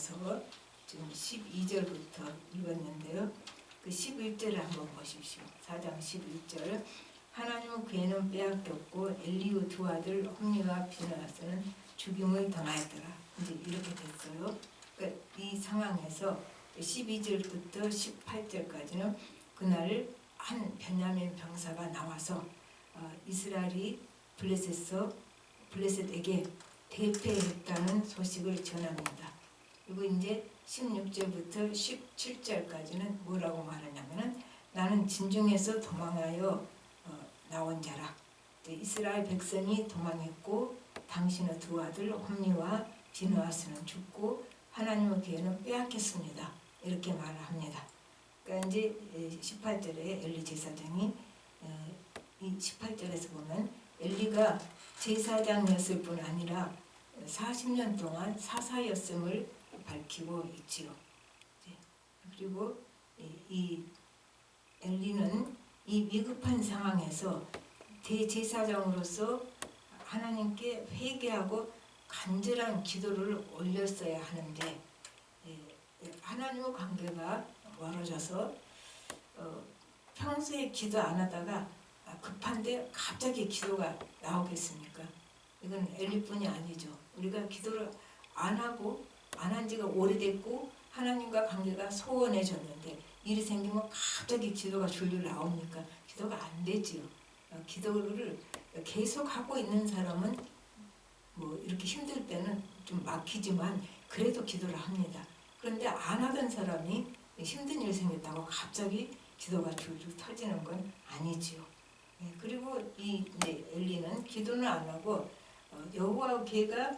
이어서 지금 12절부터 읽었는데요. 그 11절을 한번 보십시오. 4장 11절. 하나님은 그에는 빼앗겼고 엘리의 두 아들 홈리와 비느하스는 죽임을 당하였더라. 이제 이렇게 됐어요. 그러니까 이 상황에서 12절부터 18절까지는 그날 한 베냐민 병사가 나와서 이스라엘이 블레셋에게 대패했다는 소식을 전합니다. 그리고 이제 16절부터 17절까지는 뭐라고 말하냐면은 나는 진중에서 도망하여 나온 자라. 이스라엘 백성이 도망했고 당신의 두 아들 홈리와 비느하스는 죽고 하나님의 기회는 빼앗겼습니다. 이렇게 말을 합니다. 그러니까 이제 18절에 엘리 제사장이 이 18절에서 보면 엘리가 제사장이었을 뿐 아니라 40년 동안 사사였음을 밝히고 있지요. 그리고 이 엘리는 이 위급한 상황에서 대제사장으로서 하나님께 회개하고 간절한 기도를 올렸어야 하는데 하나님의 관계가 멀어져서 평소에 기도 안 하다가 급한데 갑자기 기도가 나오겠습니까? 이건 엘리뿐이 아니죠. 우리가 기도를 안 하고 안 한 지가 오래됐고 하나님과 관계가 소원해졌는데 일이 생기면 갑자기 기도가 줄줄 나옵니까? 기도가 안 되지요. 기도를 계속 하고 있는 사람은 뭐 이렇게 힘들 때는 좀 막히지만 그래도 기도를 합니다. 그런데 안 하던 사람이 힘든 일 생겼다고 갑자기 기도가 줄줄 터지는 건 아니지요. 그리고 이 엘리는 기도는 안 하고 여호와 걔가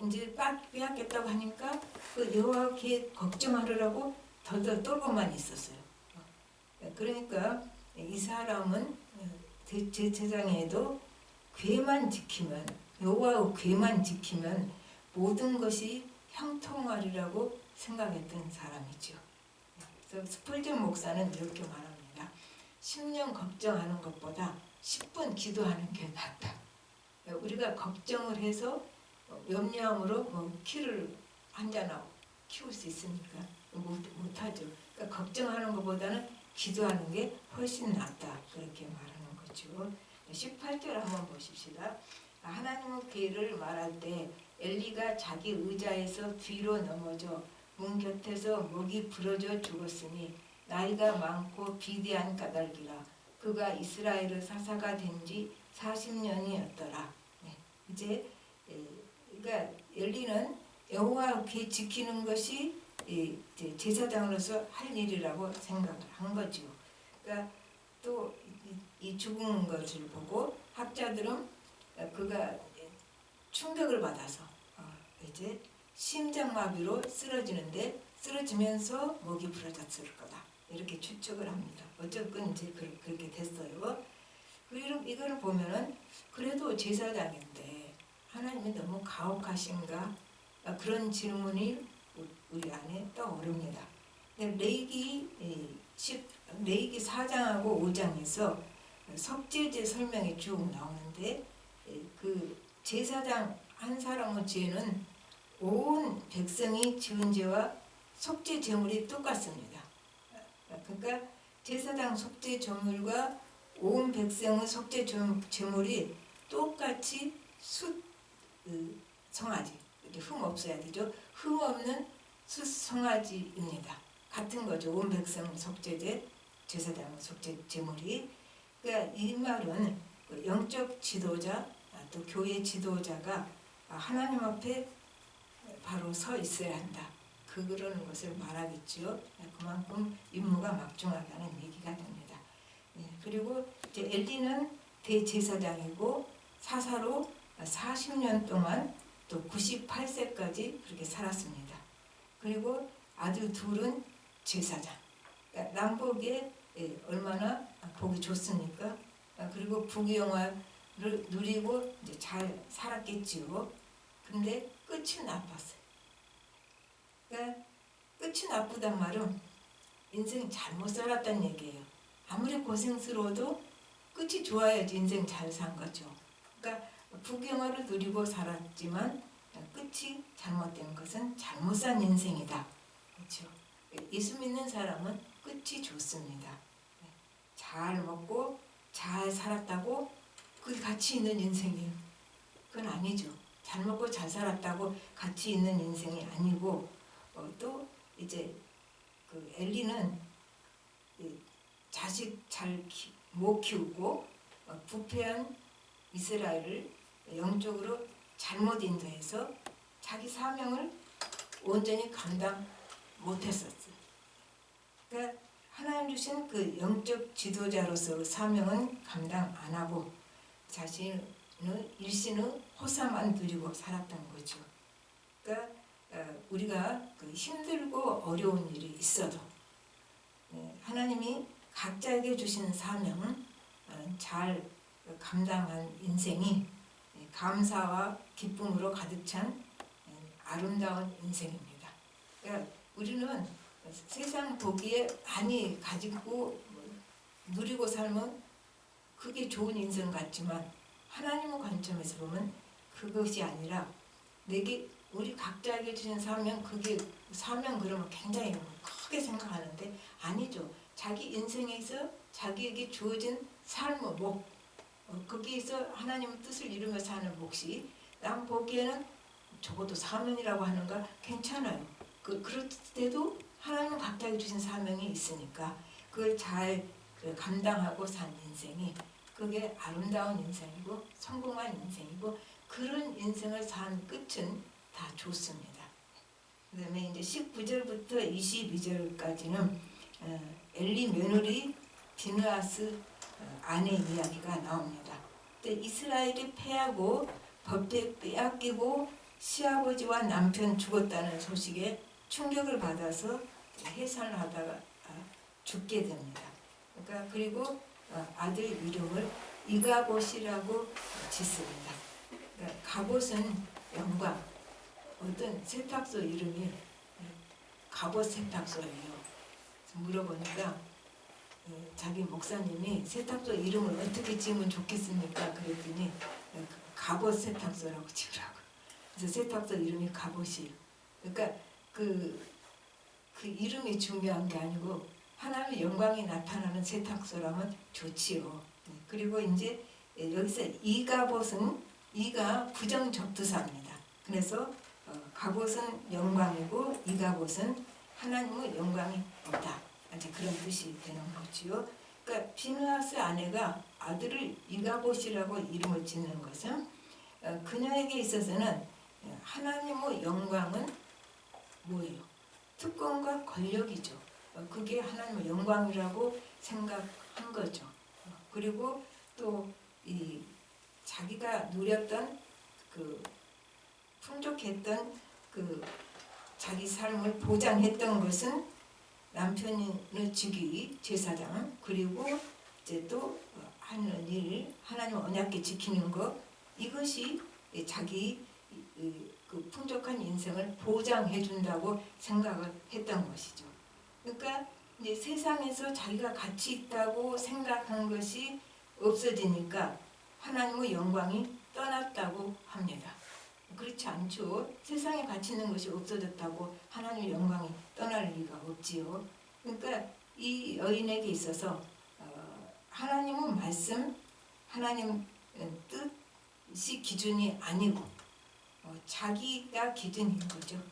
이제 빼앗겠다고 하니까 그 여호와 걔 걱정하려고 더 떨고만 있었어요. 그러니까 이 사람은 제사장에도 궤만 지키면 여호와의 궤만 지키면 모든 것이 형통하리라고 생각했던 사람이죠. 그래서 스펄전 목사는 이렇게 말합니다. 10년 걱정하는 것보다 10분 기도하는 게 낫다. 우리가 걱정을 해서 염려함으로 키를 한잔하고 키울 수 있습니까? 못하죠. 그러니까 걱정하는 것보다는 기도하는 게 훨씬 낫다. 그렇게 말하는 거죠. 18절 한번 보십시다. 하나님의 계를 말할 때 엘리가 자기 의자에서 뒤로 넘어져 문 곁에서 목이 부러져 죽었으니 나이가 많고 비대한 까닭이라. 그가 이스라엘의 사사가 된 지 40년이었더라. 이제 그러니까 엘리는 여호와 궤 지키는 것이 제사장으로서 할 일이라고 생각을 한 거죠. 그러니까 또 이 죽은 것을 보고 학자들은 그가 충격을 받아서 이제 심장마비로 쓰러지면서 목이 부러졌을 거다. 이렇게 추측을 합니다. 어쨌건 이제 그렇게 됐어요. 그리고 이거를 보면은 그래도 제사장인데 하나님이 너무 가혹하신가? 그런 질문이 우리 안에 떠오릅니다. 레위기 4장하고 5장에서 속죄제 설명이 쭉 나오는데 그 제사장 한 사람의 죄는 온 백성이 지은 죄와 속죄 제물이 똑같습니다. 그러니까 제사장 속죄 제물과 온 백성의 속죄 제물이 똑같이 송아지, 흠 없어야 되죠. 흠 없는 숫송아지입니다. 같은 거죠. 온 백성 속죄제, 제사장 속죄 제물이. 그러니까 이 말은 영적 지도자, 또 교회 지도자가 하나님 앞에 바로 서 있어야 한다. 그러는 것을 말하겠지요. 그만큼 임무가 막중하다는 얘기가 됩니다. 그리고 이제 엘리는 대제사장이고 사사로 40년 동안 또 98세까지 그렇게 살았습니다. 그리고 아들 둘은 제사장. 그러니까 남북에 얼마나 복이 좋습니까? 그리고 부귀영화를 누리고 이제 잘 살았겠지요. 근데 끝이 나빴어요. 그러니까 끝이 나쁘단 말은 인생 잘못 살았다는 얘기예요. 아무리 고생스러워도 끝이 좋아야지 인생 잘 산 거죠. 그러니까 부귀영화를 누리고 살았지만 끝이 끝이 잘못된 것은 잘못 산 인생이다. 그렇죠? 예수 믿는 사람은 끝이 좋습니다. 잘 먹고 잘 살았다고 그게 가치 있는 인생이에요. 그건 아니죠. 잘 먹고 잘 살았다고 가치 있는 인생이 아니고 또 이제 그 엘리는 자식 잘 못 키우고 부패한 이스라엘을 영적으로 잘못 인도해서 자기 사명을 온전히 감당 못했었어요. 그러니까 하나님 주신 그 영적 지도자로서 사명은 감당 안 하고 자신의 일신의 호사만 누리고 살았던 거죠. 그러니까 우리가 그 힘들고 어려운 일이 있어도 하나님이 각자에게 주신 사명은 잘 감당한 인생이 감사와 기쁨으로 가득 찬 아름다운 인생입니다. 그러니까 우리는 세상 보기에 많이 가지고 누리고 살면 그게 좋은 인생 같지만 하나님의 관점에서 보면 그것이 아니라 내게 우리 각자에게 주신 사명, 그게 사명 그러면 굉장히 크게 생각하는데 아니죠. 자기 인생에서 자기에게 주어진 삶의 목, 거기에서 하나님의 뜻을 이루며 사는 몫이 남 보기에는 적어도 사명이라고 하는가 괜찮아요. 그럴 때도 하나님은 각자에게 주신 사명이 있으니까 그걸 잘 감당하고 산 인생이 그게 아름다운 인생이고 성공한 인생이고 그런 인생을 산 끝은 다 좋습니다. 그 다음에 이제 19절부터 22절까지는 엘리 며느리 비느하스 아내 이야기가 나옵니다. 이스라엘이 패하고 법대 빼앗기고 시아버지와 남편 죽었다는 소식에 충격을 받아서 해산을 하다가 죽게 됩니다. 그러니까 그리고 아들 이름을 이가봇이라고 짓습니다. 그러니까 가봇은 영광, 어떤 세탁소 이름이 가봇 세탁소예요. 물어보니까 자기 목사님이 세탁소 이름을 어떻게 지으면 좋겠습니까? 그랬더니 가봇 세탁소라고 지으라고. 그래서 세탁소 이름이 가봇이에요. 그러니까 그 이름이 중요한 게 아니고 하나님의 영광이 나타나는 세탁소라면 좋지요. 그리고 이제 여기서 이가봇은 이가 부정적두사입니다. 그래서 가봇은 영광이고 이가봇은 하나님의 영광이 없다. 이제 그런 뜻이 되는 거지요. 그러니까 비느하스 아내가 아들을 이가봇이라고 이름을 짓는 것은 그녀에게 있어서는 하나님의 영광은 뭐예요? 특권과 권력이죠. 그게 하나님의 영광이라고 생각한 거죠. 그리고 또 이 자기가 누렸던 그 풍족했던 그 자기 삶을 보장했던 것은 남편의 직위, 제사장, 그리고 이제 또 하는 일, 하나님 언약궤 지키는 것, 이것이 자기 그 풍족한 인생을 보장해 준다고 생각을 했던 것이죠. 그러니까 이제 세상에서 자기가 가치 있다고 생각한 것이 없어지니까 하나님의 영광이 떠났다고 합니다. 그렇지 않죠. 세상에 가치 있는 것이 없어졌다고 하나님의 영광이 떠날 리가 없지요. 그러니까 이 여인에게 있어서 하나님의 말씀, 하나님 뜻이 기준이 아니고 자기가 기준인 거죠.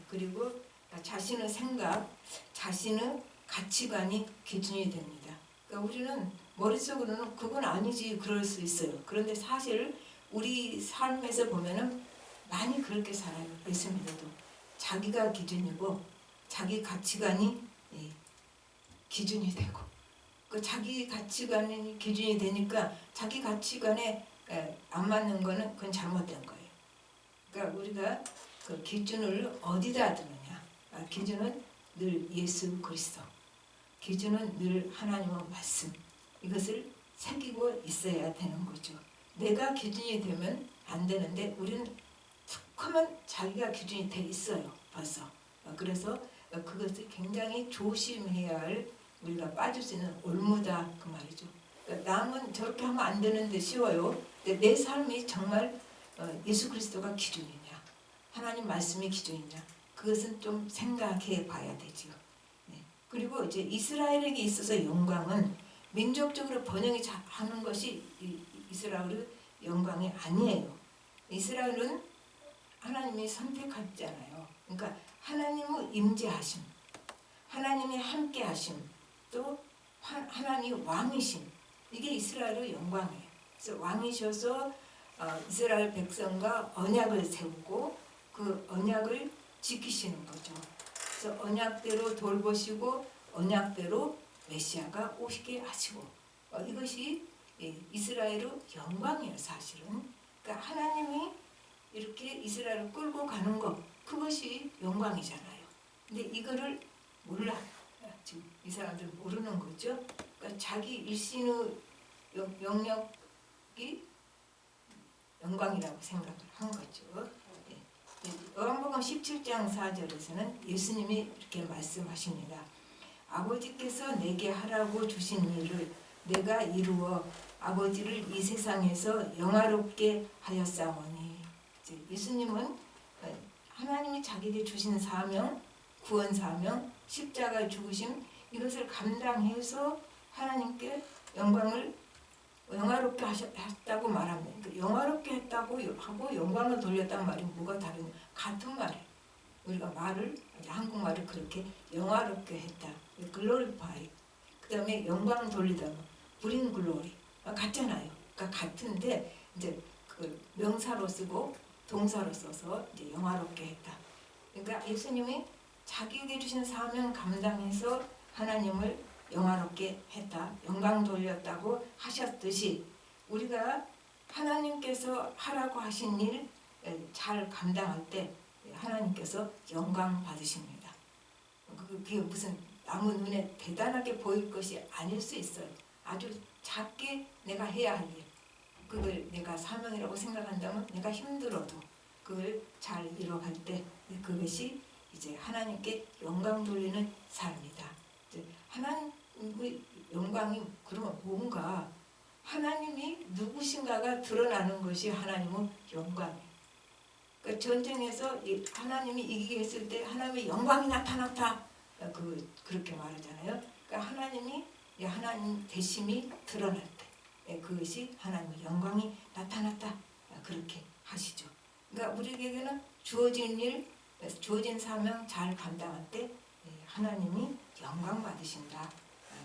그리고 자신의 생각, 자신의 가치관이 기준이 됩니다. 그러니까 우리는 머릿속으로는 그건 아니지 그럴 수 있어요. 그런데 사실 우리 삶에서 보면은 많이 그렇게 살아요. 예수 믿어도 자기가 기준이고 자기 가치관이 기준이 되고 그 자기 가치관이 기준이 되니까 자기 가치관에 안 맞는 거는 그건 잘못된 거예요. 그러니까 우리가 그 기준을 어디다 두느냐? 기준은 늘 예수 그리스도, 기준은 늘 하나님의 말씀, 이것을 새기고 있어야 되는 거죠. 내가 기준이 되면 안 되는데 우리는 툭하면 자기가 기준이 돼 있어요. 벌써. 그래서 그것을 굉장히 조심해야 할 우리가 빠질 수 있는 올무다 그 말이죠. 남은 저렇게 하면 안 되는데 쉬워요. 근데 내 삶이 정말 예수 그리스도가 기준이냐? 하나님 말씀이 기준이냐? 그것은 좀 생각해 봐야 되지요. 네. 그리고 이제 이스라엘에게 있어서 영광은 민족적으로 번영이 하는 것이 이스라엘의 영광이 아니에요. 이스라엘은 하나님이 선택했잖아요. 그러니까 하나님의 임재하심, 하나님이 함께하심, 또 하나님 왕이심, 이게 이스라엘의 영광이에요. 그래서 왕이셔서 이스라엘 백성과 언약을 세우고 그 언약을 지키시는 거죠. 그래서 언약대로 돌보시고 언약대로 메시아가 오시게 하시고 이것이 이스라엘의 영광이에요. 사실은. 그러니까 하나님이 이렇게 이스라엘을 끌고 가는 것, 그것이 영광이잖아요. 근데 이거를 몰라. 지금 이 사람들 모르는 거죠. 그러니까 자기 일신의 영역이 영광이라고 생각을 한 거죠. 요한복음 17장 4절에서는 예수님이 이렇게 말씀하십니다. 아버지께서 내게 하라고 주신 일을 내가 이루어 아버지를 이 세상에서 영화롭게 하였사오니. 예수님은 하나님이 자기에게 주신 사명, 구원 사명, 십자가 죽으심, 이것을 감당해서 하나님께 영광을 영화롭게 하셨다고 말합니다. 그러니까 영화롭게 했다고 하고 영광을 돌렸단 말이 뭐가 다르냐? 같은 말이에요. 우리가 말을 한국말을 그렇게 영화롭게 했다. 글로리파이. 그다음에 영광 돌리다. 브링 글로리. 같잖아요. 그러니까 같은데 이제 그 명사로 쓰고 동사로 써서 이제 영화롭게 했다. 그러니까 예수님이 자기에게 주신 사명 감당해서 하나님을 영화롭게 했다. 영광 돌렸다고 하셨듯이 우리가 하나님께서 하라고 하신 일 잘 감당할 때 하나님께서 영광 받으십니다. 그게 무슨 아무 눈에 대단하게 보일 것이 아닐 수 있어요. 아주 작게 내가 해야 할 일, 그걸 내가 사명이라고 생각한다면 내가 힘들어도 그걸 잘 이뤄갈 때 그것이 이제 하나님께 영광 돌리는 삶이다. 하나님의 영광이 그러면 뭔가 하나님이 누구신가가 드러나는 것이 하나님의 영광이에요. 그러니까 전쟁에서 하나님이 이기게 했을 때 하나님의 영광이 나타났다. 그렇게 말하잖아요. 그러니까 하나님이 하나님 대심이 드러날 때 그것이 하나님의 영광이 나타났다. 그렇게 하시죠. 그러니까 우리에게는 주어진 일, 주어진 사명 잘 감당할 때 하나님이 영광 받으신다.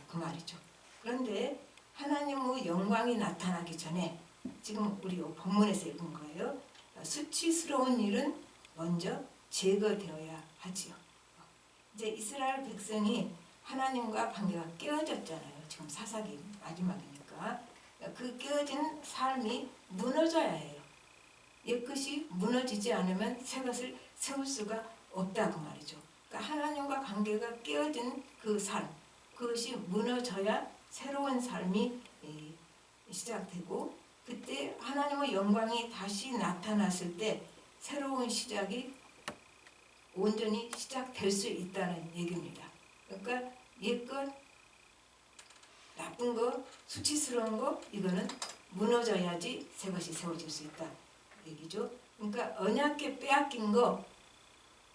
그 말이죠. 그런데 하나님의 영광이 나타나기 전에 지금 우리 본문에서 읽은 거예요. 수치스러운 일은 먼저 제거되어야 하지요. 이제 이스라엘 백성이 하나님과 관계가 깨어졌잖아요. 지금 사사기 마지막이니까. 그 깨어진 삶이 무너져야 해요. 옛것이 무너지지 않으면 새 것을 세울 수가 없다고 말이죠. 그러니까 하나님과 관계가 깨어진 그 삶, 그것이 무너져야 새로운 삶이 시작되고 그때 하나님의 영광이 다시 나타났을 때 새로운 시작이 온전히 시작될 수 있다는 얘기입니다. 그러니까 옛것, 나쁜 거, 수치스러운 거 이거는 무너져야지 새 것이 세워질 수 있다 얘기죠. 그러니까 언약계 빼앗긴 거,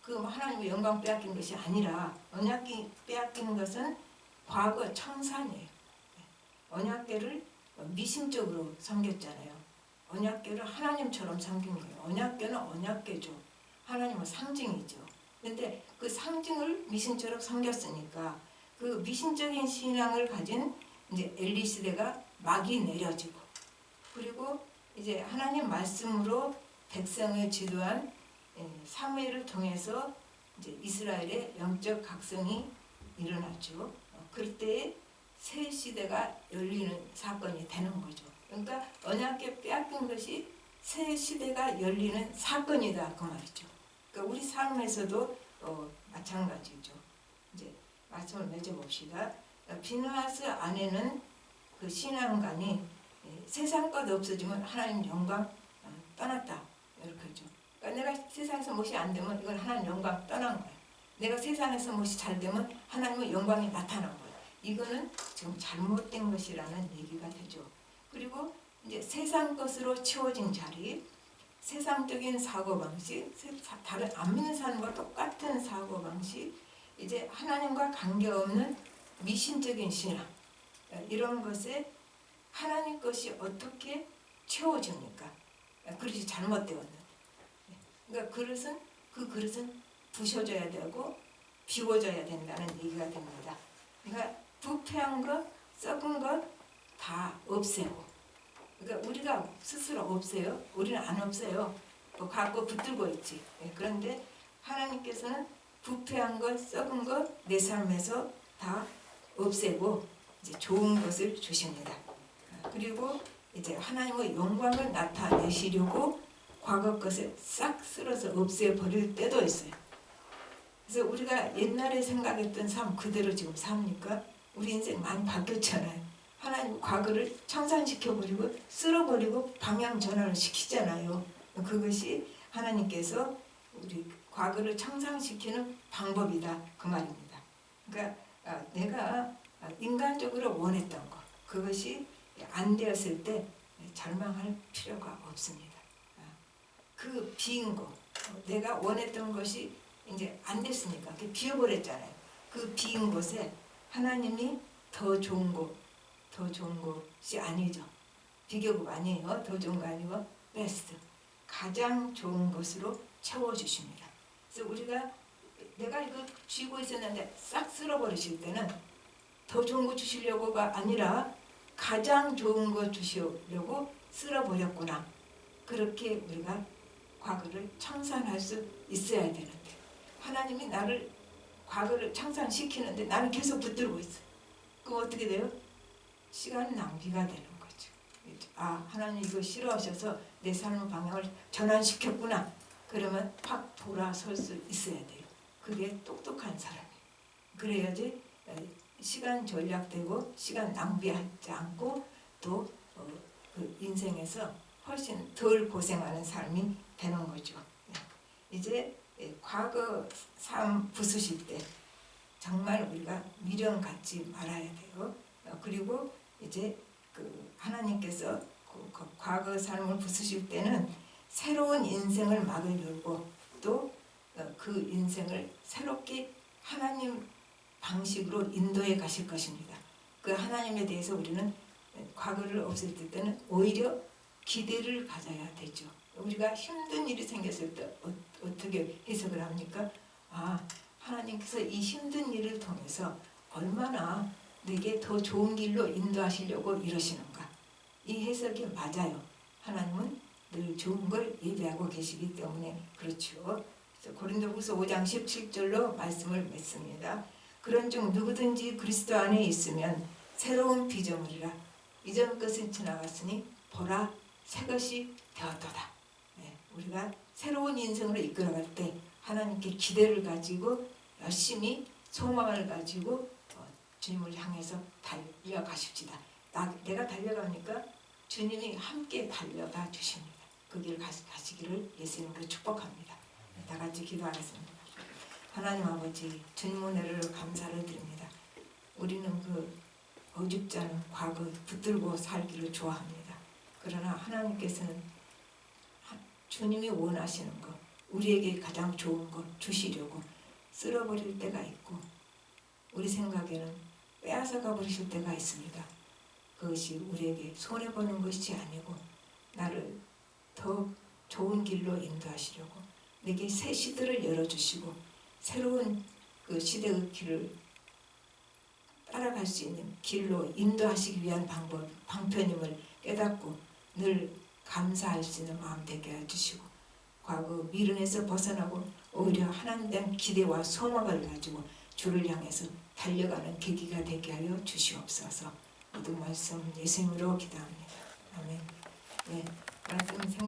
그 하나님의 영광 빼앗긴 것이 아니라 언약계 빼앗긴 것은 과거 청산이에요. 언약계를 미신적으로 섬겼잖아요. 언약계를 하나님처럼 섬긴 거예요. 언약계는 언약계죠. 하나님은 상징이죠. 그런데 그 상징을 미신처럼 섬겼으니까 그 미신적인 신앙을 가진 이제 엘리 시대가 막이 내려지고 그리고 이제 하나님 말씀으로 백성을 지도한 사무엘을 통해서 이제 이스라엘의 영적 각성이 일어났죠. 그럴 때 새 시대가 열리는 사건이 되는 거죠. 그러니까 언약계 빼앗긴 것이 새 시대가 열리는 사건이다 그 말이죠. 그러니까 우리 삶에서도 마찬가지죠. 이제 말씀을 맺어봅시다. 비느하스 안에는 그 신앙관이 세상 것 없어지면 하나님 영광 떠났다 이렇게 하죠. 그러니까 내가 세상에서 무엇이 안 되면 이건 하나님 영광 떠난 거예요. 내가 세상에서 무엇이 잘 되면 하나님의 영광이 나타난 거예요. 이거는 지금 잘못된 것이라는 얘기가 되죠. 그리고 이제 세상 것으로 채워진 자리, 세상적인 사고방식, 다른 안 믿는 사람과 똑같은 사고방식, 이제 하나님과 관계없는 미신적인 신앙, 이런 것에 하나님 것이 어떻게 채워집니까? 그릇이 잘못되었는데. 그러니까 그 그릇은 부셔져야 되고 비워져야 된다는 얘기가 됩니다. 그러니까 부패한 것, 썩은 것 다 없애고. 그러니까 우리가 스스로 없애요? 우리는 안 없애요. 뭐 갖고 붙들고 있지. 그런데 하나님께서는 부패한 것, 썩은 것 내 삶에서 다 없애고 이제 좋은 것을 주십니다. 그리고 이제 하나님의 영광을 나타내시려고 과거 것을 싹 쓸어서 없애버릴 때도 있어요. 그래서 우리가 옛날에 생각했던 삶 그대로 지금 삽니까? 우리 인생 많이 바뀌었잖아요. 하나님 과거를 청산시켜버리고 쓸어버리고 방향 전환을 시키잖아요. 그것이 하나님께서 우리 과거를 청산시키는 방법이다 그 말입니다. 그러니까 내가 인간적으로 원했던 것 그것이 안 되었을 때 절망할 필요가 없습니다. 그 비인 거 내가 원했던 것이 이제 안 됐으니까 비워버렸잖아요. 그 비인 곳에 하나님이 더 좋은 것이 아니죠. 비교급 아니에요. 더 좋은 거 아니고 베스트 가장 좋은 것으로 채워주십니다. 그래서 우리가 내가 이거 쥐고 있었는데 싹 쓸어버리실 때는 더 좋은 거 주시려고가 아니라 가장 좋은 거 주시려고 쓸어버렸구나. 그렇게 우리가 과거를 청산할 수 있어야 되는데 하나님이 나를 과거를 청산시키는데 나는 계속 붙들고 있어. 그럼 어떻게 돼요? 시간 낭비가 되는 거죠. 하나님 이거 싫어하셔서 내 삶의 방향을 전환시켰구나. 그러면 확 돌아설 수 있어야 돼요. 그게 똑똑한 사람이에요. 그래야지 시간 전략되고 시간 낭비하지 않고 또 그 인생에서 훨씬 덜 고생하는 삶이 되는 거죠. 이제 과거 삶 부수실 때 정말 우리가 미련 갖지 말아야 돼요. 그리고 이제 그 하나님께서 그 과거 삶을 부수실 때는 새로운 인생을 막을 열고 또 그 인생을 새롭게 하나님 방식으로 인도해 가실 것입니다. 그 하나님에 대해서 우리는 과거를 없앨 때는 오히려 기대를 가져야 되죠. 우리가 힘든 일이 생겼을 때 어떻게 해석을 합니까? 하나님께서 이 힘든 일을 통해서 얼마나 내게 더 좋은 길로 인도하시려고 이러시는가. 이 해석이 맞아요. 하나님은 늘 좋은 걸 예배하고 계시기 때문에 그렇죠. 그래서 고린도후서 5장 17절로 말씀을 맺습니다. 그런즉 누구든지 그리스도 안에 있으면 새로운 피조물이라. 이전 것은 지나갔으니 보라 새 것이 되었도다. 우리가 새로운 인생으로 이끌어갈 때 하나님께 기대를 가지고 열심히 소망을 가지고 주님을 향해서 달려가십시다. 내가 달려가니까 주님이 함께 달려가 주십니다. 그 길 가시기를 예수님으로 축복합니다. 다 같이 기도하겠습니다. 하나님 아버지 주님 은혜를 감사를 드립니다. 우리는 그 어줍지 않은 과거 붙들고 살기를 좋아합니다. 그러나 하나님께서는 주님이 원하시는 것 우리에게 가장 좋은 것 주시려고 쓸어버릴 때가 있고 우리 생각에는 빼앗아가 버리실 때가 있습니다. 그것이 우리에게 손해보는 것이 아니고 나를 더 좋은 길로 인도하시려고 내게 새 시대를 열어주시고 새로운 그 시대의 길을 따라갈 수 있는 길로 인도하시기 위한 방편임을 깨닫고 늘 감사할 수 있는 마음 되게 해주시고 과거 미련에서 벗어나고 오히려 하나님에 대한 기대와 소망을 가지고 주를 향해서 달려가는 계기가 되게 하여 주시옵소서. 모든 말씀 예수님으로 기도합니다. 아멘. 말씀